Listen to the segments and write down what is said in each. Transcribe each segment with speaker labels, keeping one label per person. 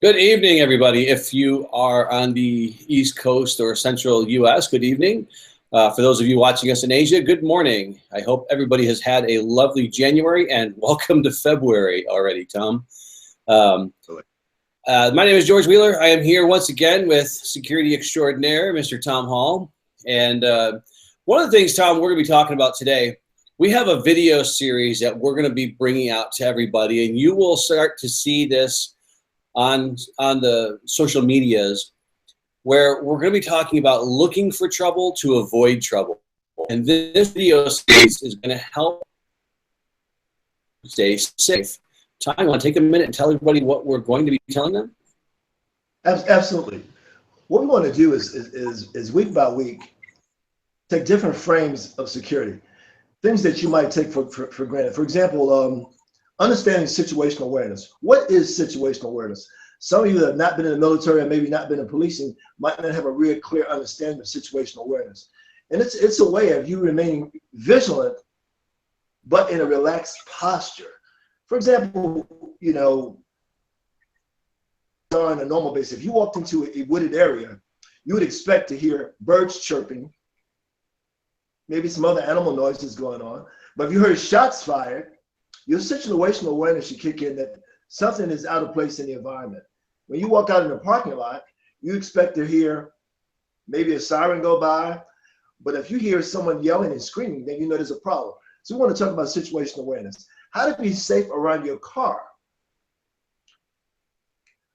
Speaker 1: Good evening, everybody. If you are on the East Coast or Central U.S., good evening. For those of you watching us in Asia, good morning. I hope everybody has had a lovely January and welcome to February already, Tom. My name is George Wheeler. I am here once again with security extraordinaire, Mr. Tom Hall. And one of the things, Tom, we're going to be talking about today, we have a video series that we're going to be bringing out to everybody, and you will start to see this on the social medias, where we're going to be talking about looking for trouble to avoid trouble. And this video series is going to help stay safe. Tom, you want to take a minute and tell everybody what we're going to be telling them?
Speaker 2: Absolutely. What we want to do is week by week, take different frames of security, things that you might take for granted. For example, understanding situational awareness. What is situational awareness? Some of you that have not been in the military and maybe not been in policing might not have a real clear understanding of situational awareness. And it's a way of you remaining vigilant, but in a relaxed posture. For example, on a normal basis, if you walked into a wooded area, you would expect to hear birds chirping, maybe some other animal noises going on. But if you heard shots fired, your situational awareness should kick in that something is out of place in the environment. When you walk out in the parking lot, you expect to hear maybe a siren go by, but if you hear someone yelling and screaming, then you know there's a problem. So we want to talk about situational awareness. How to be safe around your car.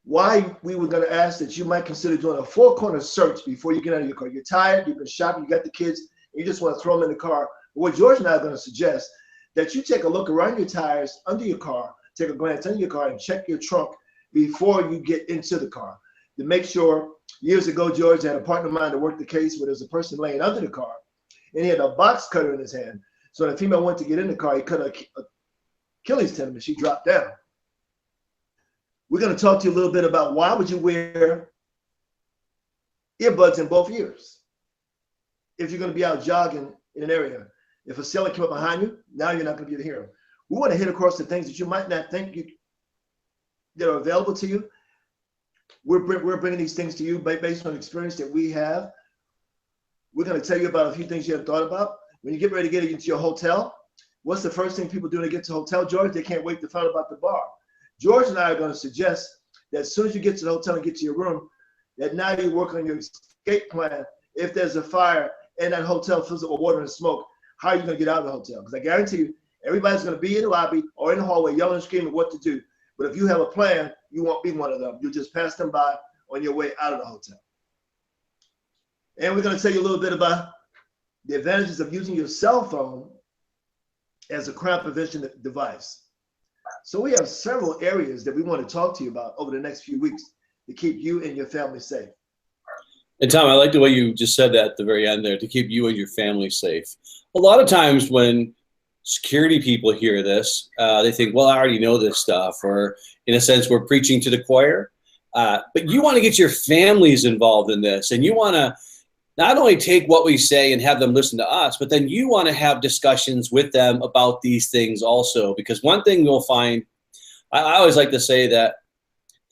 Speaker 2: Why we were going to ask that you might consider doing a four-corner search before you get out of your car. You're tired, you've been shopping, you got the kids, and you just want to throw them in the car. But what George and I are going to suggest that you take a look around your tires, under your car, take a glance under your car and check your trunk before you get into the car to make sure. Years ago, George had a partner of mine that worked the case where there's a person laying under the car and he had a box cutter in his hand. So when the female went to get in the car, he cut her Achilles tendon and she dropped down. We're going to talk to you a little bit about why would you wear earbuds in both ears if you're going to be out jogging in an area. If a sailor came up behind you, now you're not going to be able to hear him. We want to hit across the things that you might not think that are available to you. We're bringing these things to you based on experience that we have. We're going to tell you about a few things you haven't thought about. When you get ready to get into your hotel, what's the first thing people do when they get to a hotel, George? They can't wait to find out about the bar. George and I are going to suggest that as soon as you get to the hotel and get to your room, that now you work on your escape plan. If there's a fire and that hotel fills up with water and smoke, how are you going to get out of the hotel? Because I guarantee you, everybody's going to be in the lobby or in the hallway yelling and screaming what to do. But if you have a plan, you won't be one of them. You'll just pass them by on your way out of the hotel. And we're going to tell you a little bit about the advantages of using your cell phone as a crime prevention device. So we have several areas that we want to talk to you about over the next few weeks to keep you and your family safe.
Speaker 1: And Tom, I like the way you just said that at the very end there, to keep you and your family safe. A lot of times when security people hear this, they think, well, I already know this stuff, or in a sense, we're preaching to the choir. But you want to get your families involved in this, and you want to not only take what we say and have them listen to us, but then you want to have discussions with them about these things also. Because one thing you'll find, I always like to say that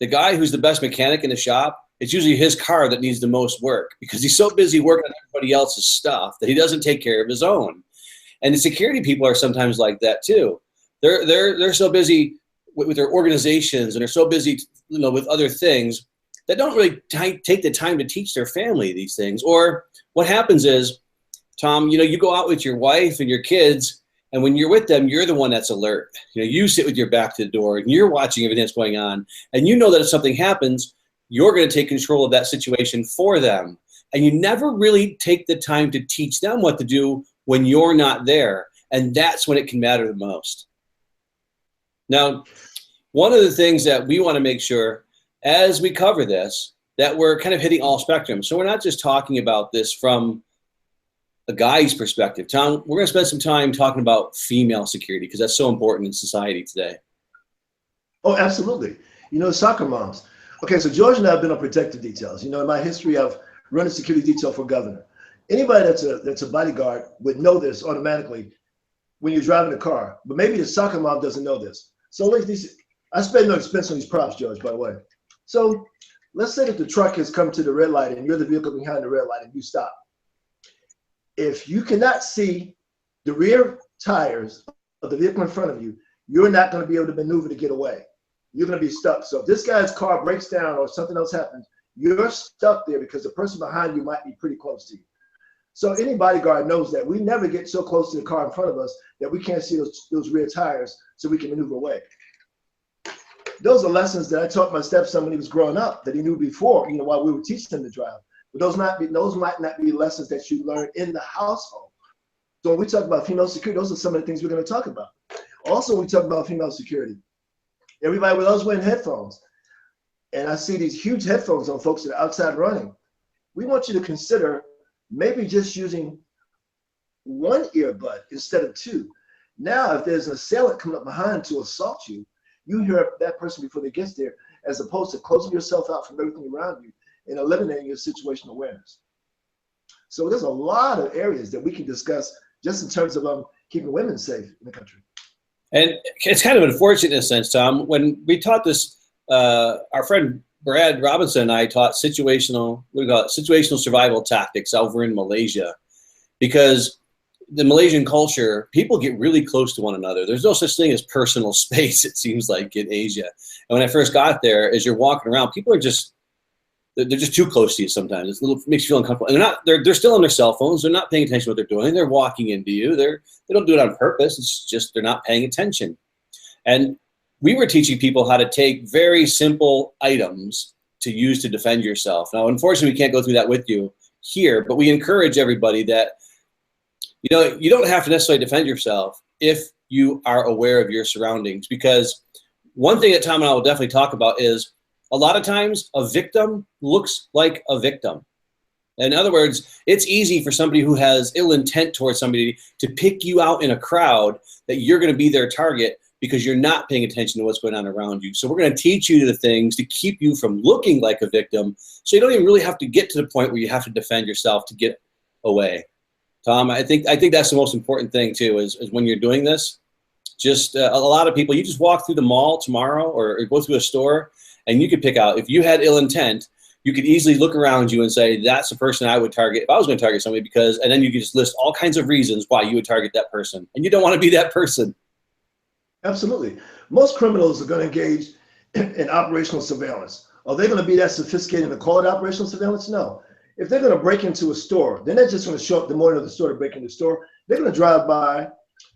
Speaker 1: the guy who's the best mechanic in the shop, it's usually his car that needs the most work because he's so busy working on everybody else's stuff that he doesn't take care of his own. And the security people are sometimes like that too. They're so busy with their organizations, and they're so busy, with other things that don't really take the time to teach their family these things. Or what happens is, Tom, you go out with your wife and your kids, and when you're with them, you're the one that's alert. You sit with your back to the door and you're watching everything that's going on, and you know that if something happens, you're going to take control of that situation for them. And you never really take the time to teach them what to do when you're not there. And that's when it can matter the most. Now, one of the things that we want to make sure as we cover this, that we're kind of hitting all spectrums. So we're not just talking about this from a guy's perspective. Tom, we're going to spend some time talking about female security because that's so important in society today.
Speaker 2: Oh, absolutely. Soccer moms. Okay, so George and I have been on protective details. In my history, I've run a security detail for governor. Anybody that's a bodyguard would know this automatically when you're driving a car, but maybe the soccer mom doesn't know this. So I spend no expense on these props, George, by the way. So let's say that the truck has come to the red light and you're the vehicle behind the red light and you stop. If you cannot see the rear tires of the vehicle in front of you, you're not going to be able to maneuver to get away. You're going to be stuck. So if this guy's car breaks down or something else happens, you're stuck there because the person behind you might be pretty close to you. So any bodyguard knows that we never get so close to the car in front of us that we can't see those rear tires so we can maneuver away. Those are lessons that I taught my stepson when he was growing up that he knew before, while we were teaching him to drive. But those might not be lessons that you learn in the household. So when we talk about female security, those are some of the things we're going to talk about. Also, when we talk about female security, everybody with us wearing headphones. And I see these huge headphones on folks that are outside running. We want you to consider maybe just using one earbud instead of two. Now, if there's an assailant coming up behind to assault you, you hear that person before they get there, as opposed to closing yourself out from everything around you and eliminating your situational awareness. So there's a lot of areas that we can discuss just in terms of keeping women safe in the country.
Speaker 1: And it's kind of unfortunate in a sense, Tom. When we taught this, our friend Brad Robinson and I taught situational survival tactics over in Malaysia, because the Malaysian culture, people get really close to one another. There's no such thing as personal space, it seems like, in Asia. And when I first got there, as you're walking around, people are just, they're just too close to you sometimes. It's makes you feel uncomfortable. And they're still on their cell phones. They're not paying attention to what they're doing. They're walking into you. They don't do it on purpose. It's just they're not paying attention. And we were teaching people how to take very simple items to use to defend yourself. Now, unfortunately, we can't go through that with you here, but we encourage everybody that, you don't have to necessarily defend yourself if you are aware of your surroundings. Because one thing that Tom and I will definitely talk about is a lot of times a victim looks like a victim. In other words, it's easy for somebody who has ill intent towards somebody to pick you out in a crowd that you're going to be their target because you're not paying attention to what's going on around you. So we're going to teach you the things to keep you from looking like a victim, so you don't even really have to get to the point where you have to defend yourself to get away. Tom, I think that's the most important thing too, is when you're doing this. Just a lot of people, you just walk through the mall tomorrow or go through a store, and you could pick out, if you had ill intent, you could easily look around you and say, that's the person I would target if I was going to target somebody, and then you could just list all kinds of reasons why you would target that person, and you don't want to be that person.
Speaker 2: Absolutely. Most criminals are going to engage in operational surveillance. Are they going to be that sophisticated and call it operational surveillance? No. If they're going to break into a store, they're not just going to show up the morning of the store to break into the store. They're going to drive by.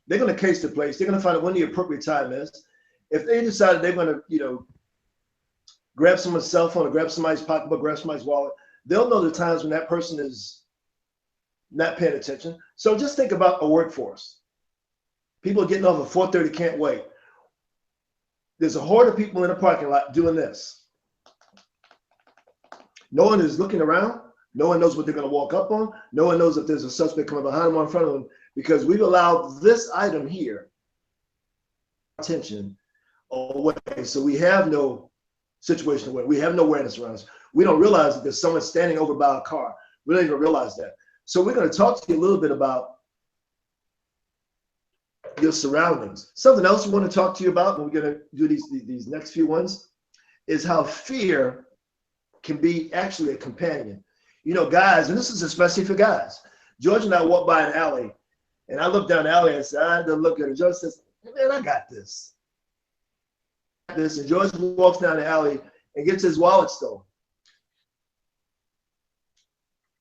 Speaker 2: They're going to case the place. They're going to find out when the appropriate time is. If they decide they're going to, grab someone's cell phone or grab somebody's pocketbook, grab somebody's wallet, they'll know the times when that person is not paying attention. So just think about a workforce. People getting off at 4:30, can't wait. There's a horde of people in the parking lot doing this. No one is looking around. No one knows what they're going to walk up on. No one knows if there's a suspect coming behind them or in front of them, because we've allowed this item here attention away. So we have no situational awareness. We have no awareness around us. We don't realize that there's someone standing over by a car. We don't even realize that. So we're going to talk to you a little bit about your surroundings. Something else we want to talk to you about, and we're going to do these next few ones, is how fear can be actually a companion. Guys, and this is especially for guys. George and I walked by an alley, and I looked down the alley and said, I had to look at it. George says, man, I got this. And George walks down the alley and gets his wallet stolen.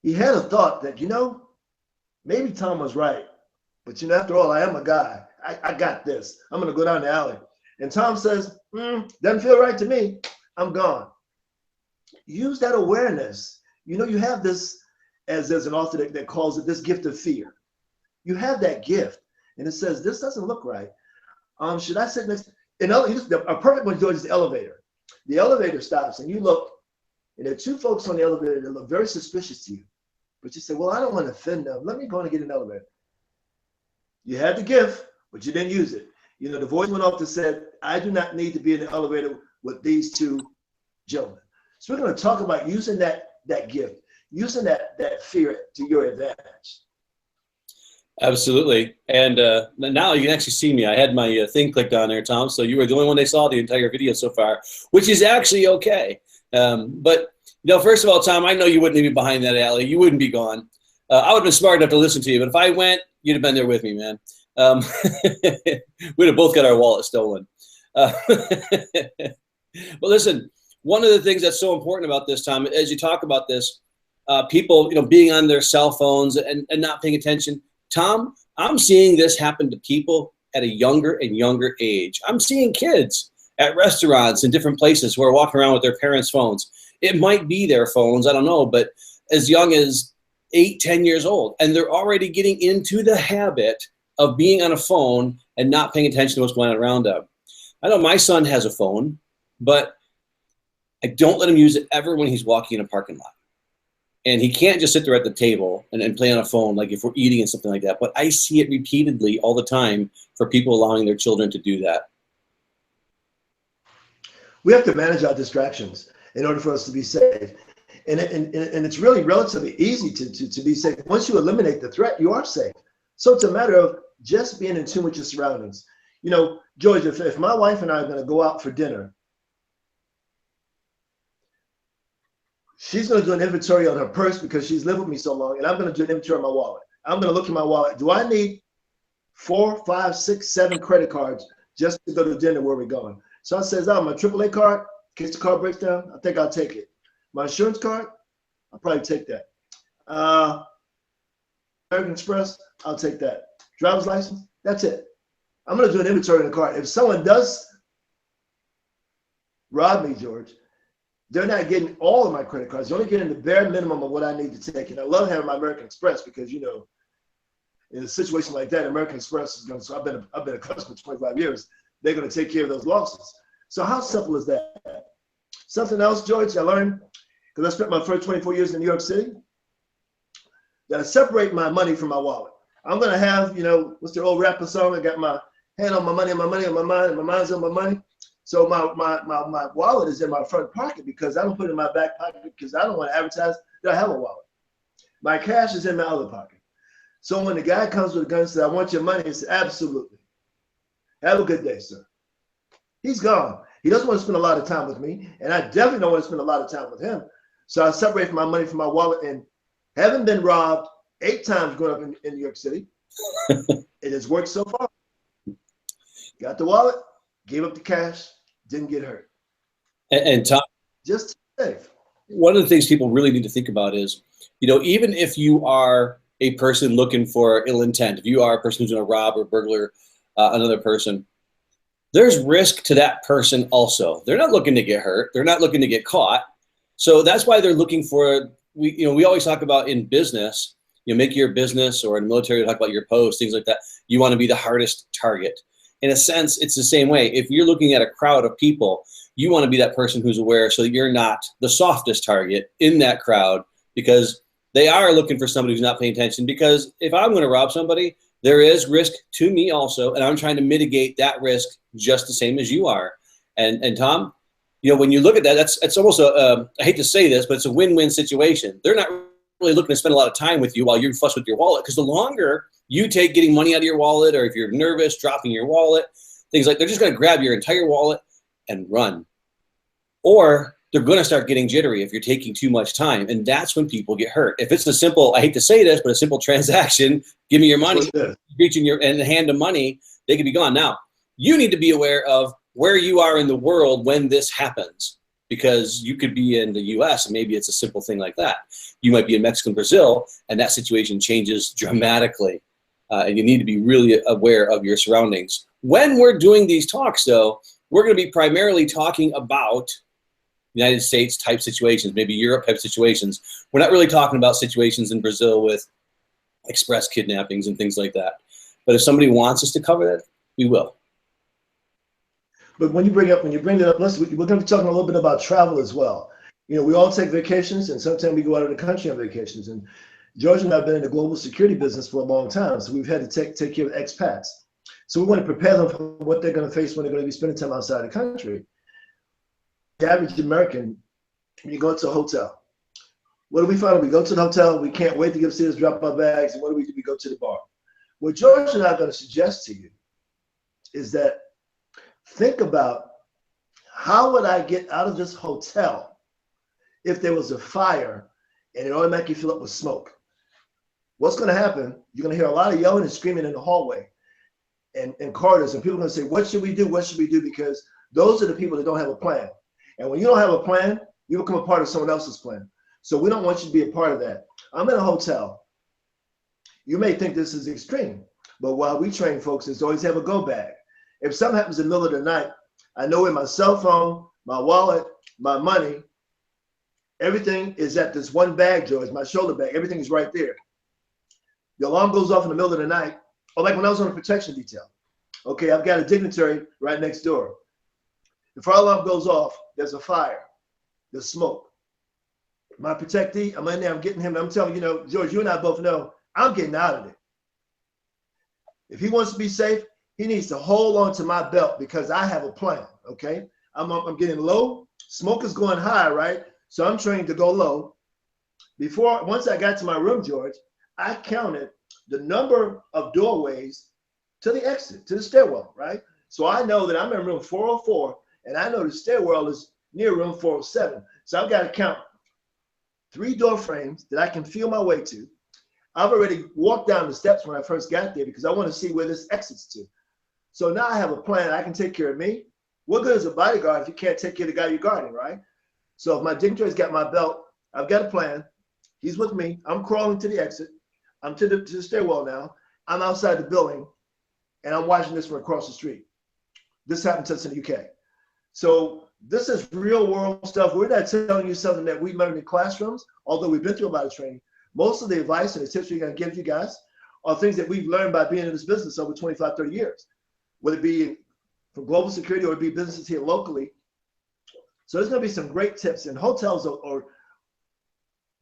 Speaker 2: He had a thought that, maybe Tom was right. But after all, I am a guy. I got this. I'm going to go down the alley. And Tom says, doesn't feel right to me. I'm gone. Use that awareness. You have this, as there's an author that calls it this gift of fear. You have that gift. And it says, this doesn't look right. Should I sit next? A perfect one, George, is the elevator. The elevator stops and you look, and there are two folks on the elevator that look very suspicious to you. But you say, well, I don't want to offend them. Let me go and get an elevator. You had the gift, but you didn't use it. The voice went off that said, I do not need to be in the elevator with these two gentlemen. So we're going to talk about using that gift, using that fear to your advantage.
Speaker 1: Absolutely. And now you can actually see me. I had my thing clicked on there, Tom. So you were the only one they saw the entire video so far, which is actually okay. But first of all, Tom, I know you wouldn't be behind that alley. You wouldn't be gone. I would have been smart enough to listen to you, but if I went, you'd have been there with me, man. We'd have both got our wallet stolen. But listen, one of the things that's so important about this, Tom, as you talk about this, people, being on their cell phones and not paying attention. Tom, I'm seeing this happen to people at a younger and younger age. I'm seeing kids at restaurants and different places who are walking around with their parents' phones. It might be their phones, I don't know, but as young as 8, 10 years old, and they're already getting into the habit of being on a phone and not paying attention to what's going on around them. I know my son has a phone, but I don't let him use it ever when he's walking in a parking lot. And he can't just sit there at the table and play on a phone like if we're eating and something like that. But I see it repeatedly all the time for people allowing their children to do that.
Speaker 2: We have to manage our distractions in order for us to be safe. And it's really relatively easy to be safe. Once you eliminate the threat, you are safe. So it's a matter of just being in tune with your surroundings. George, if my wife and I are going to go out for dinner, she's going to do an inventory on her purse because she's lived with me so long, and I'm going to do an inventory on my wallet. I'm going to look in my wallet. Do I need 4, 5, 6, 7 credit cards just to go to dinner where we're going? So I says, my AAA card, in case the car breaks down, I think I'll take it. My insurance card, I'll probably take that. American Express, I'll take that. Driver's license, that's it. I'm going to do an inventory in the car. If someone does rob me, George, they're not getting all of my credit cards. They're only getting the bare minimum of what I need to take. And I love having my American Express because, in a situation like that, American Express is going to, so I've been a customer for 25 years. They're going to take care of those losses. So how simple is that? Something else, George, I learned, because I spent my first 24 years in New York City, that I separate my money from my wallet. I'm going to have, what's the old rapper song? I got my hand on my money, and my money on my mind, and my mind's on my money. So my wallet is in my front pocket because I don't put it in my back pocket because I don't want to advertise that I have a wallet. My cash is in my other pocket. So when the guy comes with a gun and says, I want your money, I say, absolutely. Have a good day, sir. He's gone. He doesn't want to spend a lot of time with me, and I definitely don't want to spend a lot of time with him. So I separate my money from my wallet, and having been robbed 8 times growing up in New York City, it has worked so far. Got the wallet, gave up the cash, didn't get hurt.
Speaker 1: And Tom,
Speaker 2: just safe.
Speaker 1: One of the things people really need to think about is, even if you are a person looking for ill intent, if you are a person who's going to rob or burglar another person, there's risk to that person also. They're not looking to get hurt. They're not looking to get caught. So that's why they're looking for, we always talk about in business, make your business, or in the military, we talk about your post, things like that. You want to be the hardest target. In a sense, it's the same way. If you're looking at a crowd of people, you want to be that person who's aware so that you're not the softest target in that crowd, because they are looking for somebody who's not paying attention. Because if I'm going to rob somebody, there is risk to me also, and I'm trying to mitigate that risk just the same as you are. And Tom, when you look at that, it's almost I hate to say this, but it's a win-win situation. They're not really looking to spend a lot of time with you while you're fussed with your wallet, because the longer you take getting money out of your wallet, or if you're nervous, dropping your wallet, things like, they're just going to grab your entire wallet and run. Or they're going to start getting jittery if you're taking too much time. And that's when people get hurt. If it's a simple, I hate to say this, but a simple transaction, give me your money, reaching your and hand them money, they could be gone. Now, you need to be aware of where you are in the world when this happens, because you could be in the US and maybe it's a simple thing like that. You might be in Mexico and Brazil, and that situation changes dramatically. And you need to be really aware of your surroundings. When we're doing these talks, though, we're going to be primarily talking about United States type situations, maybe Europe type situations. We're not really talking about situations in Brazil with express kidnappings and things like that. But if somebody wants us to cover that, we will.
Speaker 2: But when you bring it up, listen, we're going to be talking a little bit about travel as well. We all take vacations, and sometimes we go out of the country on vacations. And George and I have been in the global security business for a long time, so we've had to take care of expats. So we want to prepare them for what they're going to face when they're going to be spending time outside the country. The average American, when you go to a hotel, what do we find? We go to the hotel, we can't wait to get upstairs, drop our bags, and what do? We go to the bar. What George and I are going to suggest to you is that think about, how would I get out of this hotel if there was a fire and it automatically fill up with smoke. What's going to happen? You're going to hear a lot of yelling and screaming in the hallway and corridors, and people are going to say, "What should we do? What should we do?" Because those are the people that don't have a plan. And when you don't have a plan, you become a part of someone else's plan. So we don't want you to be a part of that. I'm in a hotel. You may think this is extreme, but while we train folks is always have a go bag. If something happens in the middle of the night, I know where my cell phone, my wallet, my money, everything is at this one bag, George, my shoulder bag. Everything is right there. The alarm goes off in the middle of the night, or like when I was on a protection detail. Okay, I've got a dignitary right next door. The fire alarm goes off, there's a fire, there's smoke. My protectee, I'm in there, I'm getting him, I'm telling you, George, you and I both know, I'm getting out of it. If he wants to be safe, he needs to hold on to my belt because I have a plan, okay? I'm getting low, smoke is going high, right? So I'm trained to go low. Once I got to my room, George, I counted the number of doorways to the exit, to the stairwell, right? So I know that I'm in room 404, and I know the stairwell is near room 407. So I've got to count 3 door frames that I can feel my way to. I've already walked down the steps when I first got there because I want to see where this exits to. So now I have a plan. I can take care of me. What good is a bodyguard if you can't take care of the guy you're guarding, right? So if my dignitary's got my belt, I've got a plan. He's with me. I'm crawling to the exit. I'm to the stairwell now. I'm outside the building, and I'm watching this from across the street. This happened to us in the UK. So this is real world stuff. We're not telling you something that we learned in classrooms, although we've been through a lot of training. Most of the advice and the tips we're going to give you guys are things that we've learned by being in this business over 25, 30 years, whether it be from global security or it be businesses here locally. So there's going to be some great tips, and hotels are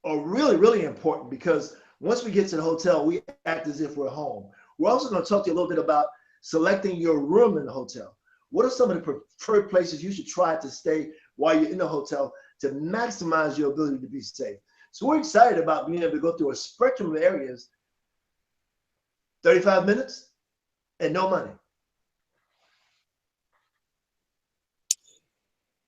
Speaker 2: really, really important because once we get to the hotel, we act as if we're home. We're also going to talk to you a little bit about selecting your room in the hotel. What are some of the preferred places you should try to stay while you're in the hotel to maximize your ability to be safe? So we're excited about being able to go through a spectrum of areas, 35 minutes and no money.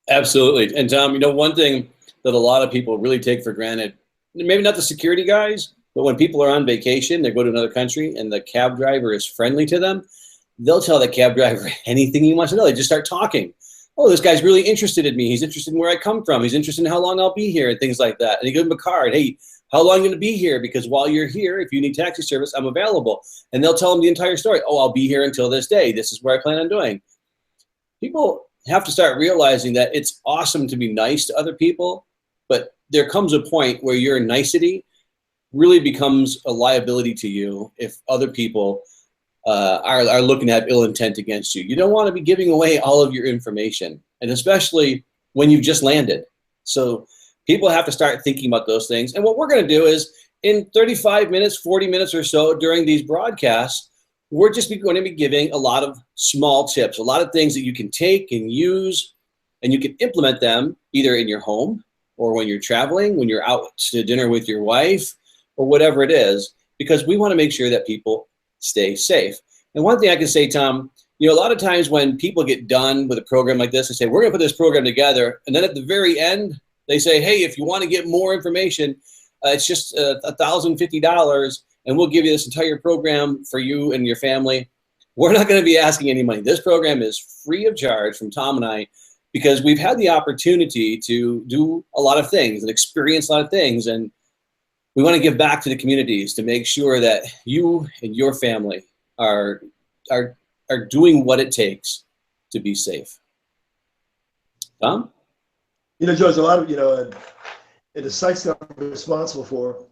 Speaker 1: Absolutely. And Tom, one thing that a lot of people really take for granted, maybe not the security guys, but when people are on vacation, they go to another country and the cab driver is friendly to them, they'll tell the cab driver anything he wants to know. They just start talking. Oh, this guy's really interested in me. He's interested in where I come from. He's interested in how long I'll be here and things like that. And he gives him a card. Hey, how long are you going to be here? Because while you're here, if you need taxi service, I'm available. And they'll tell him the entire story. Oh, I'll be here until this day. This is what I plan on doing. People have to start realizing that it's awesome to be nice to other people, but there comes a point where your nicety really becomes a liability to you if other people are looking to have ill intent against you. You don't want to be giving away all of your information, and especially when you've just landed. So people have to start thinking about those things. And what we're going to do is in 35 minutes, 40 minutes or so during these broadcasts, we're just going to be giving a lot of small tips, a lot of things that you can take and use, and you can implement them either in your home or when you're traveling, when you're out to dinner with your wife, or whatever it is, because we want to make sure that people stay safe. And one thing I can say, Tom, a lot of times when people get done with a program like this, they say, we're going to put this program together. And then at the very end, they say, hey, if you want to get more information, it's just $1,050, and we'll give you this entire program for you and your family. We're not going to be asking any money. This program is free of charge from Tom and I because we've had the opportunity to do a lot of things and experience a lot of things. And we want to give back to the communities to make sure that you and your family are doing what it takes to be safe. Tom?
Speaker 2: George, a lot of, in the sites that I'm responsible for,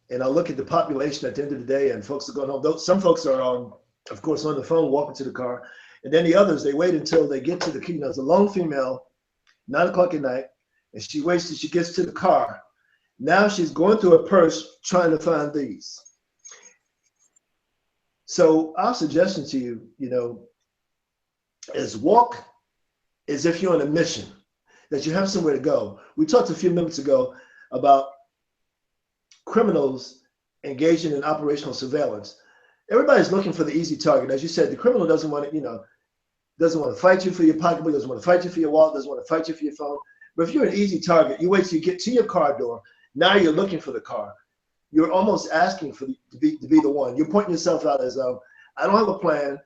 Speaker 2: and I look at the population at the end of the day, and folks are going home. Some folks are of course, on the phone, walking to the car. And then the others, they wait until they get to the key. There's a lone female, 9 o'clock at night, and she waits till she gets to the car. Now she's going through her purse trying to find these. So our suggestion to you, is walk as if you're on a mission, that you have somewhere to go. We talked a few minutes ago about criminals engaging in operational surveillance. Everybody's looking for the easy target. As you said, the criminal doesn't want to, doesn't want to fight you for your pocketbook, doesn't want to fight you for your wallet, doesn't want to fight you for your phone. But if you're an easy target, you wait till you get to your car door. Now you're looking for the car. You're almost asking for to be the one. You're pointing yourself out as, I don't have a plan,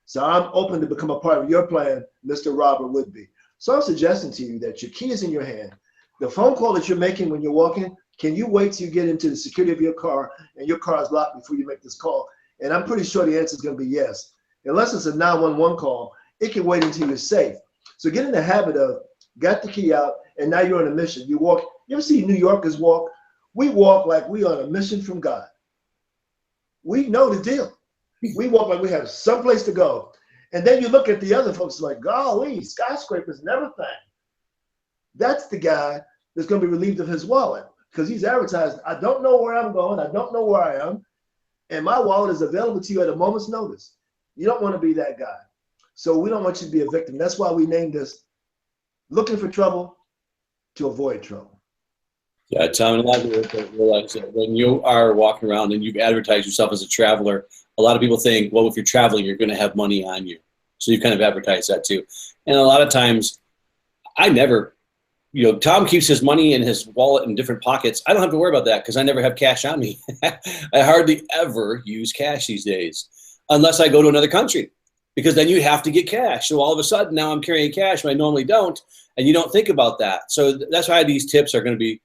Speaker 2: so I'm open to become a part of your plan, Mr. Robert would be. So I'm suggesting to you that your key is in your hand. The phone call that you're making when you're walking, can you wait till you get into the security of your car and your car is locked before you make this call? And I'm pretty sure the answer is going to be yes. Unless it's a 911 call, it can wait until you're safe. So get in the habit of got the key out and now you're on a mission. You walk. You ever see New Yorkers walk? We walk like we on a mission from God. We know the deal. We walk like we have someplace to go. And then you look at the other folks like, golly, skyscrapers and everything. That's the guy that's going to be relieved of his wallet because he's advertised, I don't know where I'm going. I don't know where I am. And my wallet is available to you at a moment's notice. You don't want to be that guy. So we don't want you to be a victim. That's why we named this Looking for Trouble to Avoid Trouble.
Speaker 1: Yeah, Tom, and a lot of people don't realize that when you are walking around and you've advertised yourself as a traveler, a lot of people think, well, if you're traveling, you're going to have money on you. So you kind of advertise that too. And a lot of times, I never, Tom keeps his money in his wallet in different pockets. I don't have to worry about that because I never have cash on me. I hardly ever use cash these days, unless I go to another country, because then you have to get cash. So all of a sudden, now I'm carrying cash when I normally don't, and you don't think about that. So that's why these tips are going to be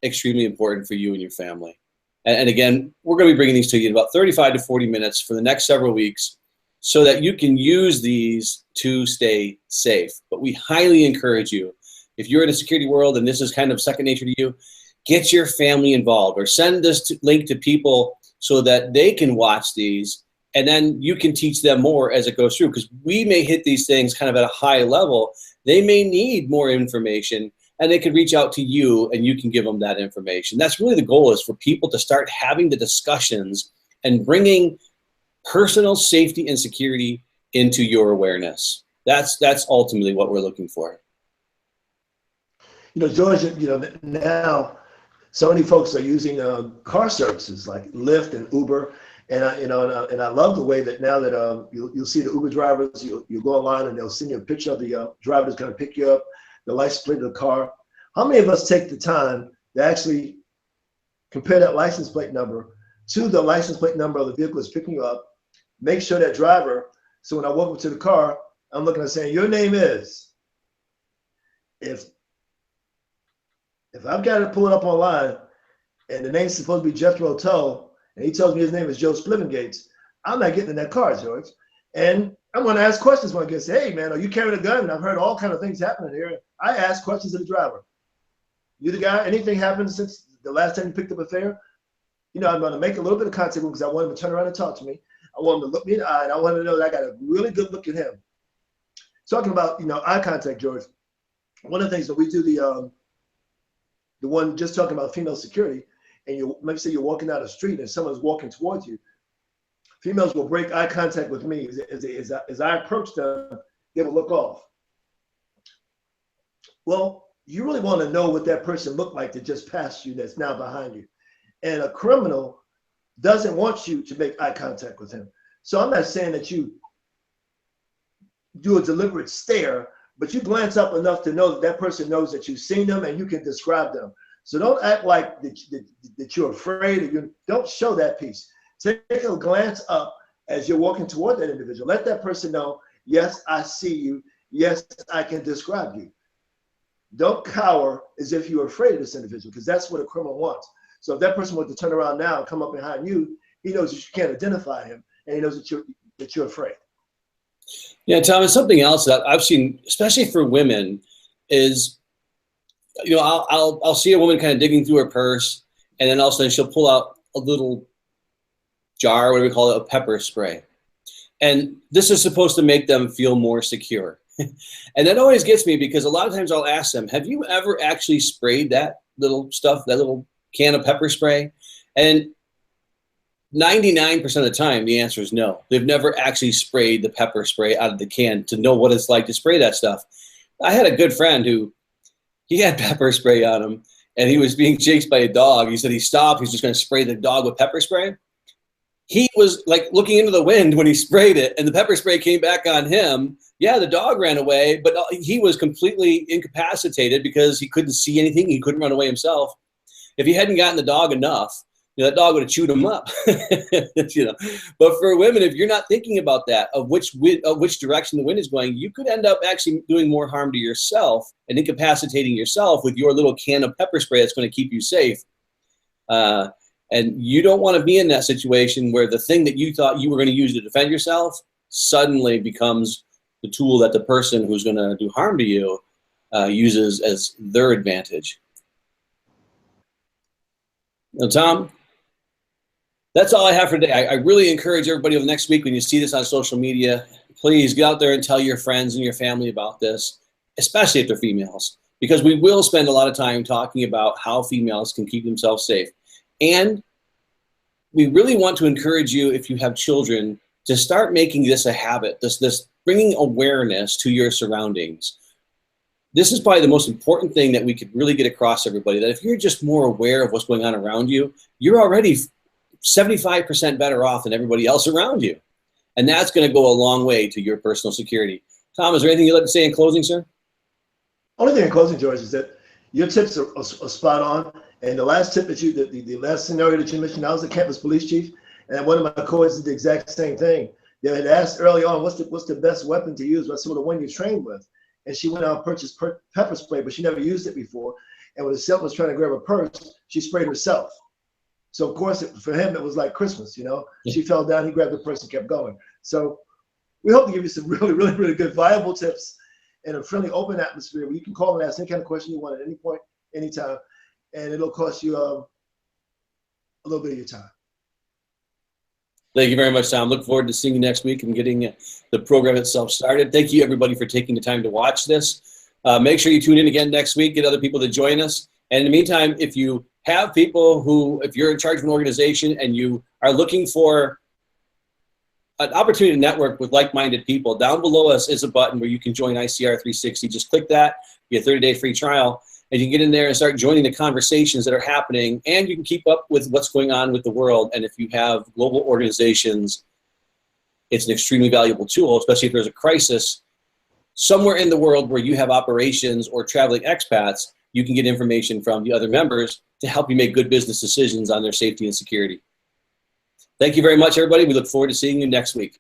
Speaker 1: extremely important for you and your family. And again, we're going to be bringing these to you in about 35 to 40 minutes for the next several weeks so that you can use these to stay safe. But we highly encourage you, if you're in a security world and this is kind of second nature to you, get your family involved or send this link to people so that they can watch these and then you can teach them more as it goes through, because we may hit these things kind of at a high level. They may need more information and they could reach out to you and you can give them that information. That's really the goal, is for people to start having the discussions and bringing personal safety and security into your awareness. That's ultimately what we're looking for.
Speaker 2: George, now so many folks are using car services like Lyft and Uber. And I love the way that now that you'll see the Uber drivers, you go online and they'll send you a picture of the driver that's going to pick you up, the license plate of the car. How many of us take the time to actually compare that license plate number to the license plate number of the vehicle that's picking you up, make sure that driver, so when I walk up to the car, I'm looking at saying, your name is, if I've got to pull it up online and the name's supposed to be Jethro Tull, and he tells me his name is Joe Splittingates, I'm not getting in that car, George. And I'm going to ask questions when I get, say, hey, man, are you carrying a gun? And I've heard all kind of things happening here. I ask questions of the driver. You the guy, anything happened since the last time you picked up a fare? I'm going to make a little bit of contact with him because I want him to turn around and talk to me. I want him to look me in the eye, and I want him to know that I got a really good look at him. Talking about, eye contact, George, one of the things that we do, the one just talking about female security, and you maybe say you're walking down the street and someone's walking towards you, females will break eye contact with me. As I approach them, they will look off. Well, you really want to know what that person looked like that just passed you, that's now behind you. And a criminal doesn't want you to make eye contact with him. So I'm not saying that you do a deliberate stare, but you glance up enough to know that that person knows that you've seen them and you can describe them. So don't act like that you're afraid, or you don't show that piece. Take a glance up as you're walking toward that individual. Let that person know, yes, I see you. Yes, I can describe you. Don't cower as if you're afraid of this individual, because that's what a criminal wants. So if that person were to turn around now and come up behind you, he knows that you can't identify him, and he knows that you're afraid.
Speaker 1: Yeah, Tom, it's something else that I've seen, especially for women, is, I'll see a woman kind of digging through her purse, and then all of a sudden she'll pull out a little jar, what do we call it, a pepper spray. And this is supposed to make them feel more secure. And that always gets me, because a lot of times I'll ask them, have you ever actually sprayed that little stuff, that little can of pepper spray? And 99% of the time, the answer is no. They've never actually sprayed the pepper spray out of the can to know what it's like to spray that stuff. I had a good friend who, he had pepper spray on him, and he was being chased by a dog. He said he stopped. He's just going to spray the dog with pepper spray. he was like looking into the wind when he sprayed it, and the pepper spray came back on him. Yeah, the dog ran away, but he was completely incapacitated because he couldn't see anything. He couldn't run away himself. If he hadn't gotten the dog enough, that dog would have chewed him up. But for women, if you're not thinking about that, of which direction the wind is going, you could end up actually doing more harm to yourself and incapacitating yourself with your little can of pepper spray that's going to keep you safe. And you don't want to be in that situation where the thing that you thought you were going to use to defend yourself suddenly becomes the tool that the person who's going to do harm to you uses as their advantage. Now, Tom, that's all I have for today. I really encourage everybody over next week when you see this on social media, please get out there and tell your friends and your family about this, especially if they're females, because we will spend a lot of time talking about how females can keep themselves safe. And we really want to encourage you, if you have children, to start making this a habit, this bringing awareness to your surroundings. This is probably the most important thing that we could really get across to everybody, that if you're just more aware of what's going on around you, you're already 75% better off than everybody else around you. And that's going to go a long way to your personal security. Tom, is there anything you'd like to say in closing, sir?
Speaker 2: Only thing in closing, George, is that your tips are spot on. And the last tip that the last scenario that you mentioned, I was a campus police chief, and one of my coaches did the exact same thing. They had asked early on, what's the best weapon to use? What's the one you trained with? And she went out and purchased pepper spray, but she never used it before. And when the SEAL was trying to grab her purse, she sprayed herself. So of course, for him, it was like Christmas, Yeah. She fell down, he grabbed the purse and kept going. So we hope to give you some really, really, really good, viable tips in a friendly, open atmosphere where you can call and ask any kind of question you want at any point, anytime. And it'll cost you a little bit of your time.
Speaker 1: Thank you very much, Tom. Look forward to seeing you next week and getting the program itself started. Thank you, everybody, for taking the time to watch this. Make sure you tune in again next week, get other people to join us. And in the meantime, if you have people if you're in charge of an organization and you are looking for an opportunity to network with like-minded people, down below us is a button where you can join ICR 360. Just click that, get a 30-day free trial, and you can get in there and start joining the conversations that are happening, and you can keep up with what's going on with the world. And if you have global organizations, it's an extremely valuable tool, especially if there's a crisis somewhere in the world where you have operations or traveling expats. You can get information from the other members to help you make good business decisions on their safety and security. Thank you very much, everybody. We look forward to seeing you next week.